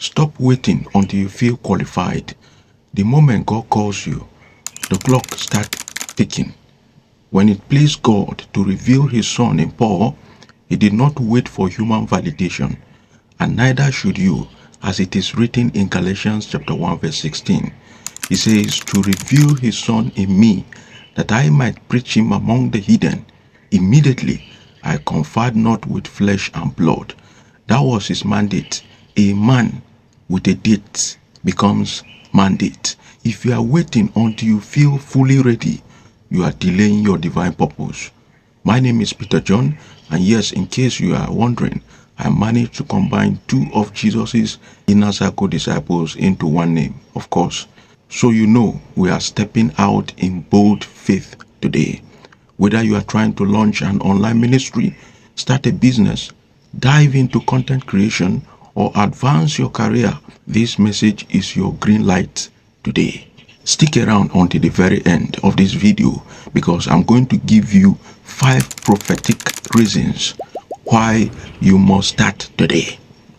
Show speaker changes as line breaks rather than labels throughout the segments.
Stop waiting until you feel qualified. The moment God calls you, the clock starts ticking. When it pleased God to reveal his Son in Paul, he did not wait for human validation, and neither should you, as it is written in Galatians chapter 1 verse 16. He says, to reveal his Son in me, that I might preach him among the heathen. Immediately I conferred not with flesh and blood. That was his mandate. A man with a date becomes mandate. If you are waiting until you feel fully ready, you are delaying your divine purpose. My name is Peter John, and yes, in case you are wondering, I managed to combine two of Jesus's inner circle disciples into one name, of course. So you know we are stepping out in bold faith today. Whether you are trying to launch an online ministry, start a business, dive into content creation, or advance your career, this message is your green light today. Stick around until the very end of this video, because I'm going to give you 5 prophetic reasons why you must start today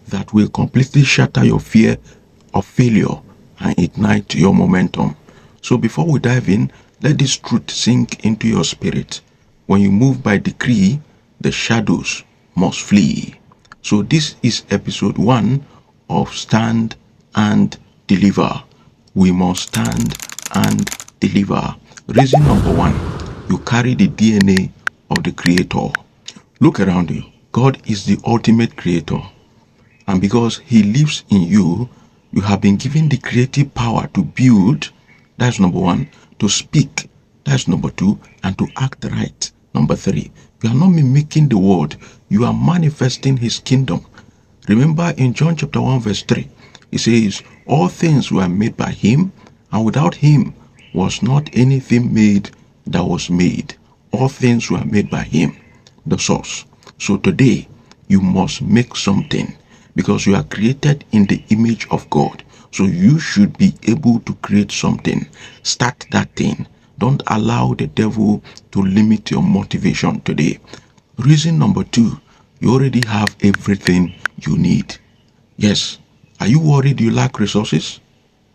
that will completely shatter your fear of failure and ignite your momentum. So before we dive in, let this truth sink into your spirit. When you move by decree, the shadows must flee. So this is episode 1 of Stand and Deliver. We must stand and deliver. Reason number 1, you carry the DNA of the Creator. Look around you. God is the ultimate creator. And because he lives in you, you have been given the creative power to build, that's number 1, to speak, that's number 2, and to act right, number 3. You are not mimicking the world, you are manifesting his kingdom. Remember in John chapter 1 verse 3, it says, all things were made by him, and without him was not anything made that was made. All things were made by him, the source. So today, you must make something, because you are created in the image of God. So you should be able to create something. Start that thing. Don't allow the devil to limit your motivation today. Reason number 2, you already have everything you need. Yes. Are you worried you lack resources?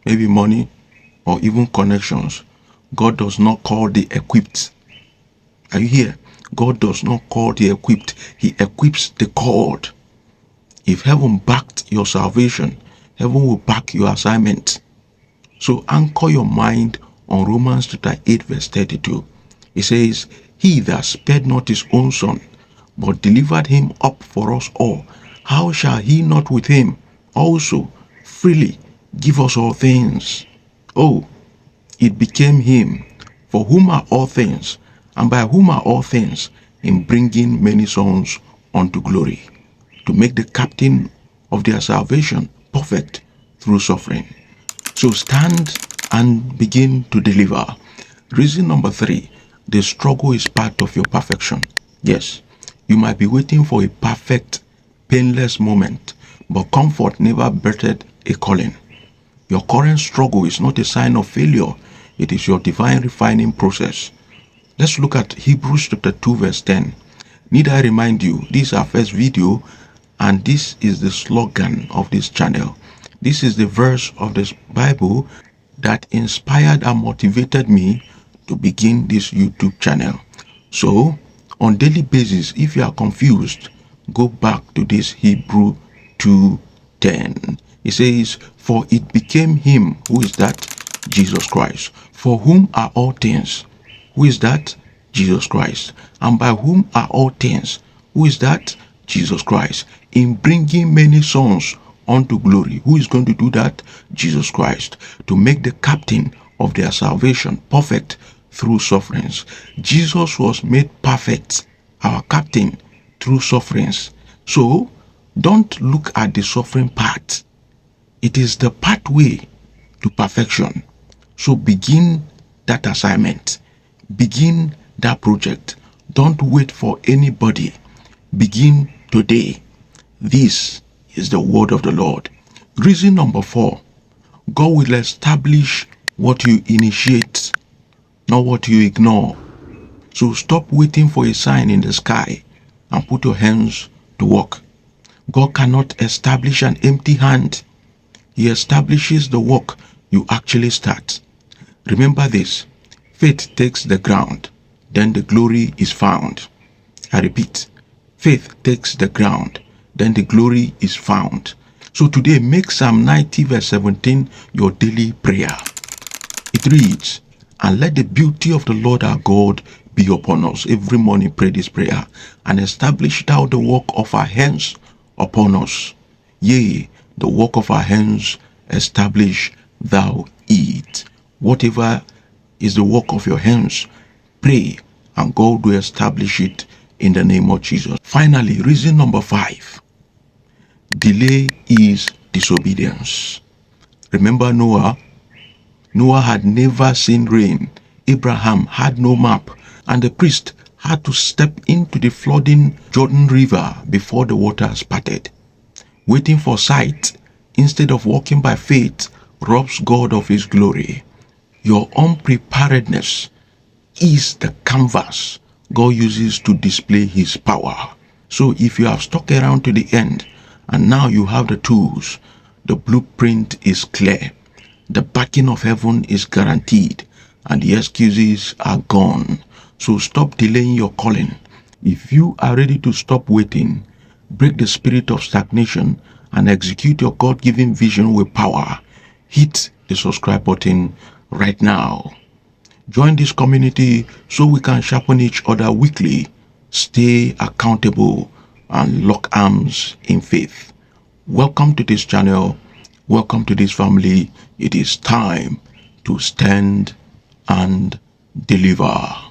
Maybe money or even connections. God does not call the equipped. Are you here? God does not call the equipped. He equips the called. If heaven backed your salvation, heaven will back your assignment. So anchor your mind on Romans chapter 8 verse 32. It says, he that spared not his own son, but delivered him up for us all, how shall he not with him also freely give us all things? Oh, it became him, for whom are all things, and by whom are all things, in bringing many sons unto glory, to make the captain of their salvation perfect through suffering. So stand and begin to deliver. Reason number 3, the struggle is part of your perfection. Yes, you might be waiting for a perfect, painless moment, but comfort never birthed a calling. Your current struggle is not a sign of failure. It is your divine refining process. Let's look at Hebrews chapter 2 verse 10. Need I remind you, this is our first video, and this is the slogan of this channel. This is the verse of the Bible that inspired and motivated me to begin this YouTube channel. So, on daily basis, if you are confused, go back to this Hebrew 2:10. It says, for it became him, who is that? Jesus Christ, for whom are all things. Who is that? Jesus Christ. And by whom are all things? Who is that? Jesus Christ. In bringing many sons unto glory. Who is going to do that? Jesus Christ. To make the captain of their salvation perfect through sufferings. Jesus was made perfect, our captain, through sufferings. So, don't look at the suffering part. It is the pathway to perfection. So begin that assignment. Begin that project. Don't wait for anybody. Begin today. This is the word of the Lord. Reason number 4, God will establish what you initiate, not what you ignore. So stop waiting for a sign in the sky and put your hands to work. God cannot establish an empty hand. He establishes the work you actually start. Remember this, faith takes the ground, then the glory is found. I repeat, faith takes the ground, then the glory is found. So today, make Psalm 90 verse 17 your daily prayer. It reads, and let the beauty of the Lord our God be upon us. Every morning pray this prayer, and establish thou the work of our hands upon us. Yea, the work of our hands establish thou it. Whatever is the work of your hands, pray, and God will establish it in the name of Jesus. Finally, reason number 5. Delay is disobedience. Remember Noah? Noah had never seen rain. Abraham had no map, and the priest had to step into the flooding Jordan River before the waters parted. Waiting for sight instead of walking by faith robs God of his glory. Your unpreparedness is the canvas God uses to display his power. So if you have stuck around to the end and now you have the tools, the blueprint is clear. The backing of heaven is guaranteed and the excuses are gone. So stop delaying your calling. If you are ready to stop waiting, break the spirit of stagnation and execute your God-given vision with power, hit the subscribe button right now. Join this community so we can sharpen each other weekly, stay accountable, and lock arms in faith. Welcome to this channel. Welcome to this family. It is time to stand and deliver.